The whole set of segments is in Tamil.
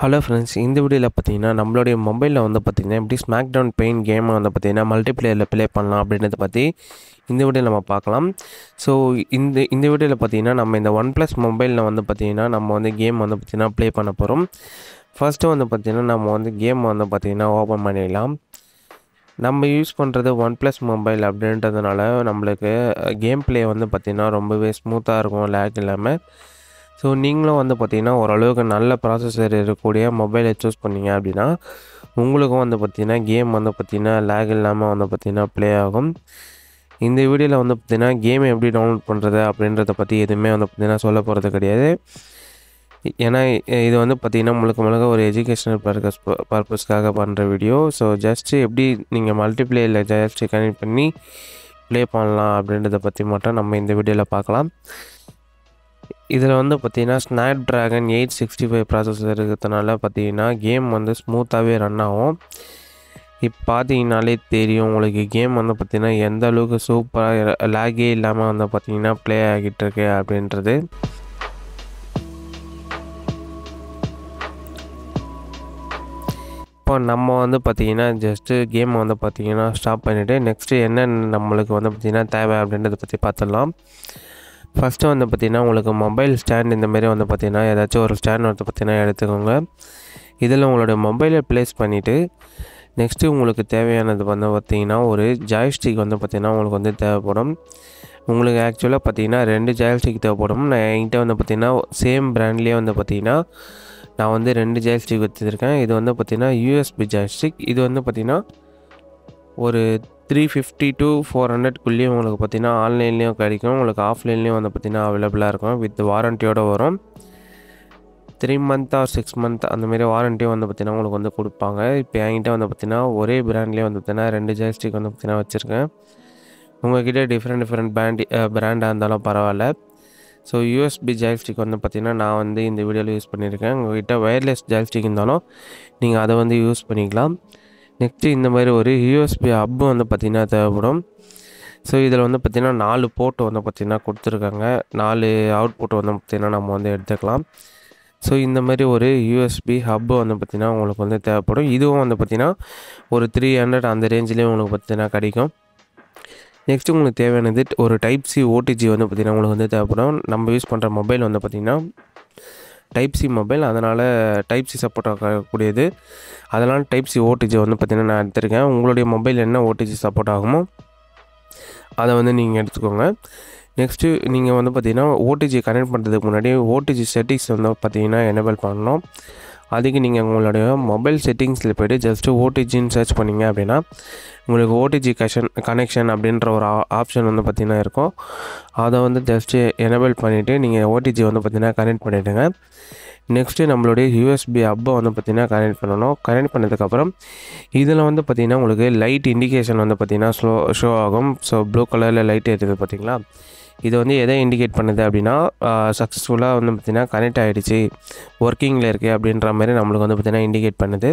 ஹலோ ஃப்ரெண்ட்ஸ், இந்த வீடியோவில் பார்த்தீங்கன்னா நம்மளுடைய மொபைலில் வந்து பார்த்திங்கன்னா எப்படி ஸ்மாக் டவுன் பெயின் கேமை வந்து பார்த்திங்கன்னா மல்டிப்ளேயரில் ப்ளே பண்ணலாம் அப்படின்றத பற்றி இந்த வீடியோவில் நம்ம பார்க்கலாம். ஸோ இந்த வீடியோவில் பார்த்திங்கன்னா நம்ம இந்த ஒன் ப்ளஸ் மொபைலில் வந்து பார்த்திங்கன்னா நம்ம வந்து கேம் வந்து பார்த்திங்கன்னா ப்ளே பண்ண போகிறோம். ஃபஸ்ட்டு வந்து பார்த்திங்கன்னா நம்ம வந்து கேம் வந்து பார்த்திங்கன்னா ஓப்பன் பண்ணிடலாம். நம்ம யூஸ் பண்ணுறது ஒன் ப்ளஸ் மொபைல் அப்படின்றதுனால நம்மளுக்கு கேம் ப்ளே வந்து பார்த்திங்கன்னா ரொம்பவே ஸ்மூத்தாக இருக்கும், லேக் இல்லாமல். ஸோ நீங்களும் வந்து பார்த்திங்கன்னா ஓரளவுக்கு நல்ல ப்ராசஸர் இருக்கக்கூடிய மொபைலை சூஸ் பண்ணிங்க அப்படின்னா உங்களுக்கும் வந்து பார்த்திங்கன்னா கேம் வந்து பார்த்திங்கன்னா லேக் இல்லாமல் வந்து பார்த்திங்கன்னா ப்ளே ஆகும். இந்த வீடியோவில் வந்து பார்த்திங்கன்னா கேம் எப்படி டவுன்லோட் பண்ணுறது அப்படின்றத பற்றி எதுவுமே வந்து பார்த்திங்கன்னா சொல்ல போகிறது கிடையாது. ஏன்னா இது வந்து பார்த்திங்கன்னா முழுக்க ஒரு எஜுகேஷனல் பர்பஸ்க்காக பண்ணுற வீடியோ. ஸோ ஜஸ்ட்டு எப்படி நீங்கள் மல்டிப்ளேயரில் ஜஸ்ட்டு கனெக்ட் பண்ணி ப்ளே பண்ணலாம் அப்படின்றத பற்றி மட்டும் நம்ம இந்த வீடியோவில் பார்க்கலாம். இதில் வந்து பார்த்திங்கன்னா ஸ்னாப் ட்ராகன் 865 ப்ராசஸர் இருக்கிறதுனால பார்த்திங்கன்னா கேம் வந்து ஸ்மூத்தாகவே ரன் ஆகும். இப்போ பார்த்தீங்கன்னாலே தெரியும் உங்களுக்கு கேம் வந்து பார்த்திங்கன்னா எந்த அளவுக்கு சூப்பராக லேகே இல்லாமல் வந்து பார்த்திங்கன்னா ப்ளே ஆகிட்டு இருக்கு அப்படின்றது. இப்போ நம்ம வந்து பார்த்திங்கன்னா ஜஸ்ட்டு கேம் வந்து பார்த்திங்கன்னா ஸ்டாப் பண்ணிவிட்டு நெக்ஸ்ட்டு என்னென்ன நம்மளுக்கு வந்து பார்த்திங்கன்னா தேவை அப்படின்றத பற்றி பார்த்துடலாம். ஃபஸ்ட்டு வந்து பார்த்திங்கன்னா உங்களுக்கு மொபைல் ஸ்டாண்ட் இந்தமாரி வந்து பார்த்திங்கன்னா ஏதாச்சும் ஒரு ஸ்டாண்ட் வந்து பார்த்திங்கன்னா எடுத்துக்கோங்க. இதில் உங்களுடைய மொபைலை ப்ளேஸ் பண்ணிவிட்டு நெக்ஸ்ட்டு உங்களுக்கு தேவையானது வந்து பார்த்திங்கன்னா ஒரு ஜாய்ஸ்டிக் வந்து பார்த்திங்கன்னா உங்களுக்கு வந்து தேவைப்படும். உங்களுக்கு ஆக்சுவலாக பார்த்திங்கன்னா 2 ஜாய்ஸ்டிக் தேவைப்படும். நான் என்கிட்ட வந்து பார்த்திங்கன்னா சேம் பிராண்ட்லேயே வந்து பார்த்திங்கன்னா நான் வந்து 2 ஜாய்ஸ்டிக் வச்சுருக்கேன். இது வந்து பார்த்திங்கன்னா யூஎஸ்பி ஜாய்ஸ்டிக். இது வந்து பார்த்திங்கன்னா ஒரு 350 to 400க்குள்ளேயும் உங்களுக்கு பார்த்திங்கன்னா ஆன்லைன்லேயும் கிடைக்கும், உங்களுக்கு ஆஃப்லைன்லேயும் வந்து பார்த்திங்கன்னா அவைலபிளாக இருக்கும். வித் வாரண்ட்டியோடு வரும். 3 month or 6 month அந்தமாரி வாரண்ட்டியும் வந்து பார்த்திங்கன்னா உங்களுக்கு வந்து கொடுப்பாங்க. இப்போ என்கிட்ட வந்து பார்த்திங்கன்னா ஒரே பிராண்ட்லேயே வந்து பார்த்திங்கன்னா 2 ஜாய்ஸ்டிக் வந்து பார்த்திங்கன்னா வச்சுருக்கேன். உங்கள்கிட்ட டிஃப்ரெண்ட் பிராண்டாக இருந்தாலும் பரவாயில்ல. ஸோ யூஎஸ்பி ஜாய்ஸ்டிக் வந்து பார்த்திங்கன்னா நான் வந்து இந்த வீடியோவில் யூஸ் பண்ணியிருக்கேன். உங்கள்கிட்ட ஒயர்லெஸ் ஜாய்ஸ்டிக் இருந்தாலும் நீங்கள் அதை வந்து யூஸ் பண்ணிக்கலாம். நெக்ஸ்ட்டு இந்த மாதிரி ஒரு யூஎஸ்பி ஹப்பு வந்து பார்த்திங்கன்னா தேவைப்படும். ஸோ இதில் வந்து பார்த்திங்கன்னா 4 போர்ட்டு வந்து பார்த்திங்கன்னா கொடுத்துருக்காங்க. 4 அவுட்புட் வந்து பார்த்திங்கன்னா நம்ம வந்து எடுத்துக்கலாம். ஸோ இந்த மாதிரி ஒரு யூஎஸ்பி ஹப்பு வந்து பார்த்திங்கன்னா உங்களுக்கு வந்து தேவைப்படும். இதுவும் வந்து பார்த்திங்கன்னா ஒரு 300 அந்த ரேஞ்சிலே உங்களுக்கு பார்த்திங்கன்னா கிடைக்கும். நெக்ஸ்ட்டு உங்களுக்கு தேவையானது ஒரு டைப் சி ஓடிஜி வந்து பார்த்திங்கன்னா உங்களுக்கு வந்து தேவைப்படும். நம்ம யூஸ் பண்ணுற மொபைல் வந்து பார்த்திங்கன்னா டைப் சி மொபைல், அதனால் டைப் சி சப்போர்ட் ஆகக்கூடியது. அதனால் டைப் சி ஓடிஜி வந்து பார்த்திங்கன்னா நான் எடுத்திருக்கேன். உங்களுடைய மொபைல் என்ன ஓடிஜி சப்போர்ட் ஆகுமோ அதை வந்து நீங்கள் எடுத்துக்கோங்க. நெக்ஸ்ட்டு நீங்கள் வந்து பார்த்திங்கன்னா ஓடிஜி கனெக்ட் பண்ணுறதுக்கு முன்னாடி ஓடிஜி செட்டிங்ஸ் வந்து பார்த்திங்கன்னா எனேபிள் பண்ணணும். அதுக்கு நீங்கள் உங்களுடைய மொபைல் செட்டிங்ஸில் போய்ட்டு ஜஸ்ட்டு ஓடிஜின்னு சர்ச் பண்ணிங்க அப்படின்னா உங்களுக்கு ஓடிஜி கனெக்ஷன் அப்படின்ற ஒரு ஆப்ஷன் வந்து பார்த்திங்கன்னா இருக்கும். அதை வந்து ஜஸ்ட்டு எனேபிள் பண்ணிவிட்டு நீங்கள் ஓடிஜி வந்து பார்த்திங்கன்னா கனெக்ட் பண்ணிவிடுங்க. நெக்ஸ்ட்டு நம்மளுடைய யூஎஸ்பி ஹப்பை வந்து பார்த்திங்கன்னா கனெக்ட் பண்ணணும். கனெக்ட் பண்ணதுக்கப்புறம் இதில் வந்து பார்த்திங்கன்னா உங்களுக்கு லைட் இண்டிகேஷன் வந்து பார்த்திங்கன்னா ஷோ ஆகும். ஸோ ப்ளூ கலரில் லைட் ஏற்றுது பார்த்திங்களா, இது வந்து எதை இண்டிகேட் பண்ணுது அப்படின்னா சக்ஸஸ்ஃபுல்லாக வந்து பார்த்திங்கன்னா கனெக்ட் ஆகிடுச்சு, ஒர்க்கிங்கில் இருக்குது அப்படின்ற மாதிரி நம்மளுக்கு வந்து பார்த்திங்கன்னா இண்டிகேட் பண்ணுது.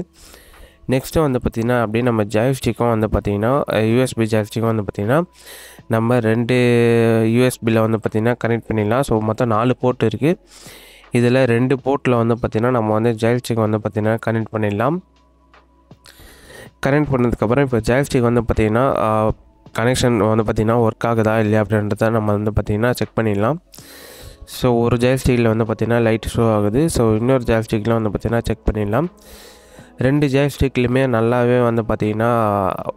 நெக்ஸ்ட்டு வந்து பார்த்திங்கன்னா அப்படியே நம்ம ஜாய்ஸ்டிக்கும் வந்து பார்த்திங்கன்னா யூஎஸ்பி ஜாய்ஸ்டிக்கும் வந்து பார்த்திங்கன்னா நம்ம 2 யூஎஸ்பியில் வந்து பார்த்திங்கன்னா கனெக்ட் பண்ணிடலாம். ஸோ மொத்தம் 4 போர்ட் இருக்குது. இதில் 2 போர்ட்டில் வந்து பார்த்திங்கன்னா நம்ம வந்து ஜாய்ஸ்டிக் வந்து பார்த்திங்கன்னா கனெக்ட் பண்ணிடலாம். கனெக்ட் பண்ணதுக்கப்புறம் இப்போ ஜாய்ஸ்டிக் வந்து பார்த்திங்கன்னா கனெக்ஷன் வந்து பார்த்திங்கன்னா ஒர்க் ஆகுதா இல்லையா அப்படின்றத நம்ம வந்து பார்த்திங்கன்னா செக் பண்ணிடலாம். ஸோ ஒரு ஜாய்ஸ்டிக்கில் வந்து பார்த்திங்கன்னா லைட் ஷோ ஆகுது. ஸோ இன்னொரு ஜாய்ஸ்டிக்கில் வந்து பார்த்திங்கன்னா செக் பண்ணிடலாம். 2 ஜாய்ஸ்டிக்லையுமே நல்லாவே வந்து பார்த்திங்கன்னா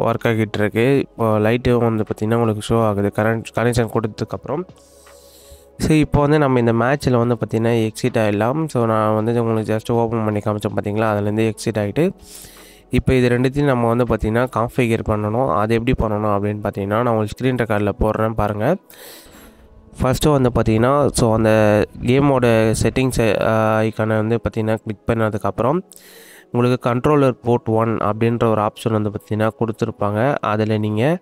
ஒர்க் ஆகிட்டு இருக்கு. இப்போ லைட்டும் வந்து பார்த்திங்கன்னா உங்களுக்கு ஷோ ஆகுது கனெக்ஷன் கொடுத்ததுக்கப்புறம். ஸோ இப்போ வந்து நம்ம இந்த மேட்ச்சில் வந்து பார்த்திங்கன்னா எக்ஸிட் ஆகிடலாம். ஸோ நான் வந்து உங்களுக்கு ஜஸ்ட்டு ஓப்பன் பண்ணி காமிச்சோம் பார்த்திங்களா, அதுலேருந்து எக்ஸிட் ஆகிட்டு இப்போ இது ரெண்டுத்தையும் நம்ம வந்து பார்த்திங்கன்னா கான்ஃபிகர் பண்ணணும். அது எப்படி பண்ணணும் அப்படின்னு பார்த்திங்கன்னா நான் உங்களுக்கு ஸ்க்ரீன் ரெக்கார்டில் போடுறேன் பாருங்கள். ஃபஸ்ட்டு வந்து பார்த்திங்கன்னா ஸோ அந்த கேமோட செட்டிங்ஸ் ஐக்கானை வந்து பார்த்திங்கன்னா கிளிக் பண்ணதுக்கப்புறம் உங்களுக்கு கண்ட்ரோலர் போர்ட் 1 அப்படின்ற ஒரு ஆப்ஷன் வந்து பார்த்திங்கன்னா கொடுத்துருப்பாங்க. அதில் நீங்கள்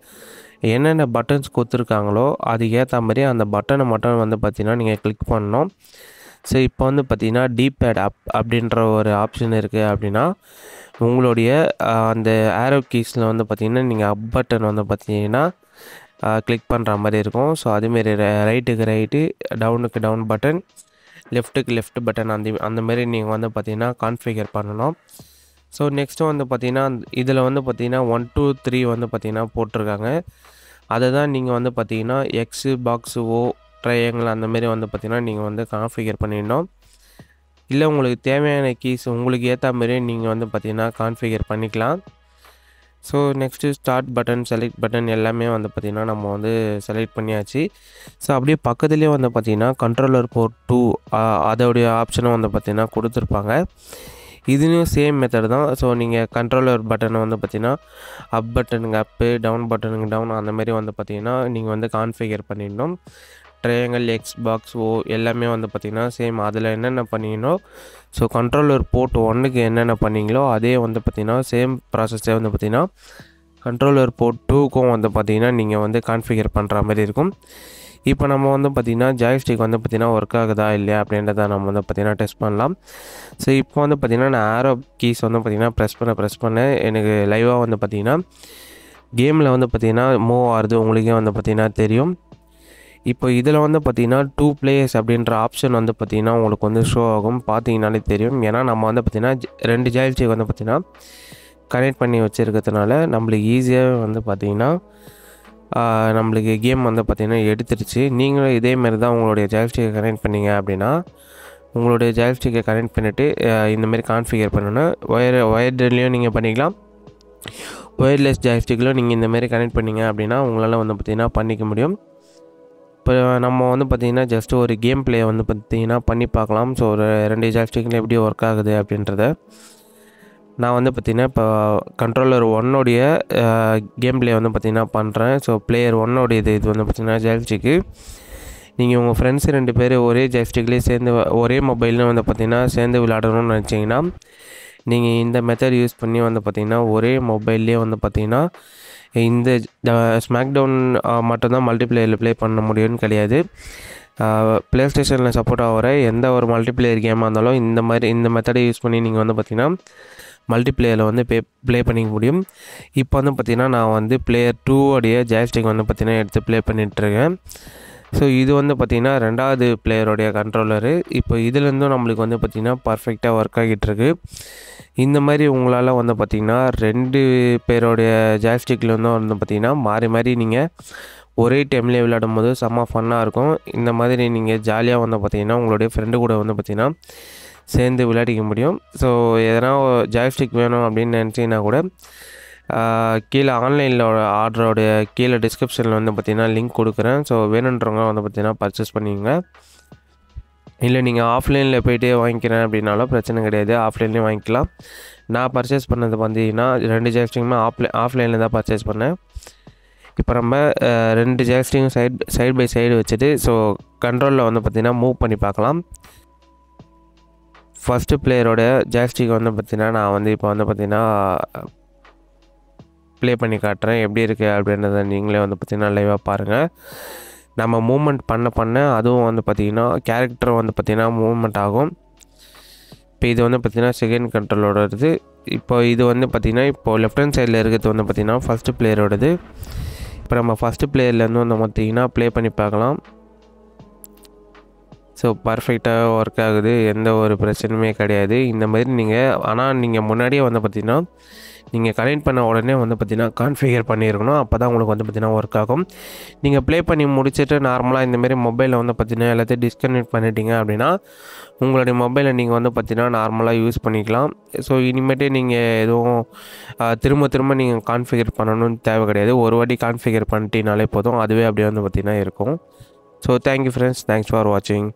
என்னென்ன பட்டன்ஸ் கொடுத்துருக்காங்களோ அதுக்கு ஏற்ற மாதிரி அந்த பட்டனை மட்டும் வந்து பார்த்திங்கன்னா நீங்கள் கிளிக் பண்ணணும். ஸோ இப்போ வந்து பார்த்திங்கன்னா டிபேட் அப்படின்ற ஒரு ஆப்ஷன் இருக்குது அப்படின்னா உங்களுடைய அந்த ஆரோ கீஸில் வந்து பார்த்திங்கன்னா நீங்கள் அப் பட்டன் வந்து பார்த்திங்கன்னா கிளிக் பண்ணுற மாதிரி இருக்கும். ஸோ அதுமாரி ரைட்டுக்கு ரைட்டு, டவுனுக்கு டவுன் பட்டன், லெஃப்ட்டுக்கு லெஃப்ட் பட்டன் அந்த மாரி நீங்கள் வந்து பார்த்தீங்கன்னா கான்ஃபிகர் பண்ணணும். ஸோ நெக்ஸ்ட்டு வந்து பார்த்தீங்கன்னா இதில் வந்து பார்த்தீங்கன்னா 1 2 3 வந்து பார்த்தீங்கன்னா போட்டிருக்காங்க. அதை தான் நீங்கள் வந்து பார்த்தீங்கன்னா எக்ஸு பாக்ஸு ஓ ட்ரையாங்கிள் அந்த மாரி வந்து பார்த்தீங்கன்னா நீங்கள் வந்து கான்ஃபிகர் பண்ணிடணும். இல்லை உங்களுக்கு தேவையான கீஸ் உங்களுக்கு ஏற்ற மாரி நீங்கள் வந்து பார்த்தீங்கன்னா கான்ஃபிகர் பண்ணிக்கலாம். So next start button, select button எல்லாமே வந்து பார்த்திங்கன்னா நம்ம வந்து செலக்ட் பண்ணியாச்சு. ஸோ அப்படியே பக்கத்துலேயே வந்து பார்த்திங்கன்னா கண்ட்ரோலர் போர்ட் 2 அதோடைய ஆப்ஷனும் வந்து பார்த்திங்கன்னா கொடுத்துருப்பாங்க. இதுலேயும் சேம் மெத்தட் தான். ஸோ நீங்கள் கண்ட்ரோலர் பட்டனை வந்து பார்த்திங்கன்னா அப் பட்டனுக்கு அப்பு, டவுன் பட்டனுக்கு டவுன் அந்த மாதிரி வந்து பார்த்திங்கன்னா நீங்கள் வந்து கான்ஃபிகர் பண்ணிடணும். ட்ரையாங்கிள், எக்ஸ் பாக்ஸ், ஓ எல்லாமே வந்து பார்த்திங்கன்னா சேம் அதில் என்னென்ன பண்ணிக்கணும். ஸோ கண்ட்ரோலர் போர்ட் 1க்கு என்னென்ன பண்ணிங்களோ அதே வந்து பார்த்திங்கன்னா சேம் ப்ராசஸே வந்து பார்த்திங்கன்னா கண்ட்ரோலர் போர்ட் 2க்கும் வந்து பார்த்திங்கன்னா நீங்கள் வந்து கான்ஃபிகர் பண்ணுற மாதிரி இருக்கும். இப்போ நம்ம வந்து பார்த்திங்கன்னா ஜாய்ஸ்டிக் வந்து பார்த்திங்கன்னா ஒர்க் ஆகுதா இல்லையா அப்படின்றத நம்ம வந்து பார்த்திங்கன்னா டெஸ்ட் பண்ணலாம். ஸோ இப்போ வந்து பார்த்திங்கன்னா நான் ஆரோ கீஸ் வந்து பார்த்திங்கன்னா ப்ரெஸ் பண்ண எனக்கு லைவாக வந்து பார்த்திங்கன்னா கேமில் வந்து பார்த்திங்கன்னா மூவ் ஆகுது. உங்களுக்கே வந்து பார்த்திங்கன்னா தெரியும். இப்போ இதில் வந்து பார்த்திங்கன்னா 2 players அப்படின்ற ஆப்ஷன் வந்து பார்த்திங்கன்னா உங்களுக்கு வந்து ஷோ ஆகும். பார்த்தீங்கன்னாலே தெரியும். ஏன்னா நம்ம வந்து பார்த்திங்கன்னா 2 ஜாய்ஸ்டிக் வந்து பார்த்திங்கன்னா கனெக்ட் பண்ணி வச்சுருக்கிறதுனால நம்மளுக்கு ஈஸியாக வந்து பார்த்திங்கன்னா நம்மளுக்கு கேம் வந்து பார்த்திங்கன்னா எடுத்துருச்சு. நீங்களும் இதேமாரி தான் உங்களுடைய ஜாய்ஸ்டிக்கை கனெக்ட் பண்ணிங்க அப்படின்னா உங்களுடைய ஜாய்ஸ்டிக்கை கனெக்ட் பண்ணிவிட்டு இந்தமாரி கான்ஃபிகர் பண்ணணும். ஒயர்ட்லேயும் நீங்கள் பண்ணிக்கலாம். ஒயர்லெஸ் ஜாய்ஸ்டிக்லையும் நீங்கள் இந்தமாரி கனெக்ட் பண்ணிங்க அப்படின்னா உங்களால் வந்து பார்த்திங்கன்னா பண்ணிக்க முடியும். இப்போ நம்ம வந்து பார்த்திங்கன்னா ஜஸ்ட் ஒரு கேம் பிளே வந்து பார்த்திங்கன்னா பண்ணி பார்க்கலாம். ஸோ ஒரு 2 ஜாய்ஸ்டிக்கில் எப்படி ஒர்க் ஆகுது அப்படின்றத நான் வந்து பார்த்திங்கன்னா இப்போ கண்ட்ரோலர் 1உடைய கேம் பிளே வந்து பார்த்திங்கன்னா பண்ணுறேன். ஸோ பிளேயர் 1உடைய இது வந்து பார்த்திங்கன்னா ஜாய்ஸ்டிக்கு. நீங்கள் உங்கள் ஃப்ரெண்ட்ஸு 2 பேர் ஒரே ஜாய்ஸ்டிக்லேயே சேர்ந்து ஒரே மொபைலில் வந்து பார்த்திங்கன்னா சேர்ந்து விளையாடணும்னு நினச்சிங்கன்னா நீங்கள் இந்த மெத்தட் யூஸ் பண்ணி வந்து பார்த்திங்கன்னா ஒரே மொபைல்லேயே வந்து பார்த்திங்கன்னா இந்த ஸ்மாக் டவுன் மட்டும்தான் மல்டிப்ளேயரில் ப்ளே பண்ண முடியும்னு கிடையாது. ப்ளே ஸ்டேஷனில் சப்போர்ட் ஆகிற எந்த ஒரு மல்டிப்ளேயர் கேமாக இருந்தாலும் இந்த மெத்தடை யூஸ் பண்ணி நீங்கள் வந்து பார்த்திங்கன்னா மல்டிப்ளேயரில் வந்து ப்ளே பண்ணிக்க முடியும். இப்போ வந்து பார்த்திங்கன்னா நான் வந்து பிளேயர் 2உடைய ஜாய்ஸ்டிக் வந்து பார்த்திங்கன்னா எடுத்து ப்ளே பண்ணிகிட்ருக்கேன். ஸோ இது வந்து பார்த்திங்கன்னா 2வது பிளேயருடைய கண்ட்ரோலரு. இப்போ இதுலேருந்தும் நம்மளுக்கு வந்து பார்த்திங்கன்னா பர்ஃபெக்டாக ஒர்க் ஆகிட்டுருக்கு. இந்த மாதிரி உங்களால் வந்து பார்த்திங்கன்னா 2 பேருடைய ஜாய்ஸ்டிக்லேருந்தும் வந்து பார்த்திங்கன்னா மாறி மாறி நீங்கள் ஒரே டைம்லேயே விளையாடும் போது செம்ம ஃபன்னாக இருக்கும். இந்த மாதிரி நீங்கள் ஜாலியாக வந்து பார்த்திங்கன்னா உங்களுடைய ஃப்ரெண்டு கூட வந்து பார்த்திங்கன்னா சேர்ந்து விளையாடிக்க முடியும். ஸோ எதனா ஜாய்ஸ்டிக் வேணும் அப்படின்னு நினச்சிங்கன்னா கூட கீழே ஆன்லைனில் ஆர்டரோடைய கீழே டிஸ்கிரிப்ஷனில் வந்து பார்த்திங்கன்னா லிங்க் கொடுக்குறேன். ஸோ வேணுன்றவங்க வந்து பார்த்திங்கன்னா பர்ச்சேஸ் பண்ணிக்கோங்க. இல்லை நீங்கள் ஆஃப்லைனில் போய்ட்டே வாங்கிக்கிறேன் அப்படின்னாலும் பிரச்சனை கிடையாது, ஆஃப்லைன்லேயும் வாங்கிக்கலாம். நான் பர்ச்சேஸ் பண்ணது பார்த்திங்கன்னா 2 ஜாய்ஸ்டிக்குமே ஆஃப்லைனில் தான் பர்ச்சேஸ் பண்ணேன். இப்போ நம்ம 2 ஜாய்ஸ்டிக்கும் சைடு பை சைடு வச்சுட்டு ஸோ கண்ட்ரோலில் வந்து பார்த்திங்கன்னா மூவ் பண்ணி பார்க்கலாம். ஃபஸ்ட்டு பிளேயரோட ஜாய்ஸ்டிக் வந்து பார்த்திங்கன்னா நான் வந்து இப்போ வந்து பார்த்திங்கன்னா ப்ளே பண்ணி காட்டுறேன். எப்படி இருக்குது அப்படின்றத நீங்களே வந்து பார்த்திங்கன்னா லைவாக பாருங்கள். நம்ம மூவ்மெண்ட் பண்ண அதுவும் வந்து பார்த்திங்கன்னா கேரக்டர் வந்து பார்த்திங்கன்னா மூவ்மெண்ட் ஆகும். இப்போ இது வந்து பார்த்திங்கன்னா செகண்ட் கண்ட்ரோலோடது. இப்போ இது வந்து பார்த்திங்கன்னா இப்போது லெஃப்ட் ஹேண்ட் சைடில் இருக்கிறது வந்து பார்த்திங்கன்னா ஃபஸ்ட்டு பிளேயரோடது. இப்போ நம்ம ஃபஸ்ட்டு பிளேயர்லேருந்து வந்து பார்த்திங்கன்னா ப்ளே பண்ணி பார்க்கலாம். ஸோ பர்ஃபெக்டாக ஒர்க் ஆகுது, எந்த ஒரு பிரச்சனையுமே கிடையாது. இந்த மாதிரி நீங்கள் முன்னாடியே வந்து பார்த்திங்கன்னா நீங்கள் கனெக்ட் பண்ண உடனே வந்து பார்த்திங்கன்னா கான்ஃபிகர் பண்ணியிருக்கணும். அப்போ தான் உங்களுக்கு வந்து பார்த்திங்கன்னா ஒர்க் ஆகும். நீங்கள் ப்ளே பண்ணி முடிச்சுட்டு நார்மலாக இந்தமாரி மொபைலில் வந்து பார்த்திங்கன்னா எல்லாத்தையும் டிஸ்கனெக்ட் பண்ணிட்டீங்க அப்படின்னா உங்களுடைய மொபைலை நீங்கள் வந்து பார்த்திங்கன்னா நார்மலாக யூஸ் பண்ணிக்கலாம். ஸோ இனிமேட்டு நீங்கள் எதுவும் திரும்ப நீங்கள் கான்ஃபிகர் பண்ணணும்னு தேவை கிடையாது. ஒரு வாட்டி கான்ஃபிகர் பண்ணிட்டீங்கனாலே போதும், அதுவே அப்படியே வந்து பார்த்திங்கன்னா இருக்கும். So thank you friends, thanks for வாட்சிங்.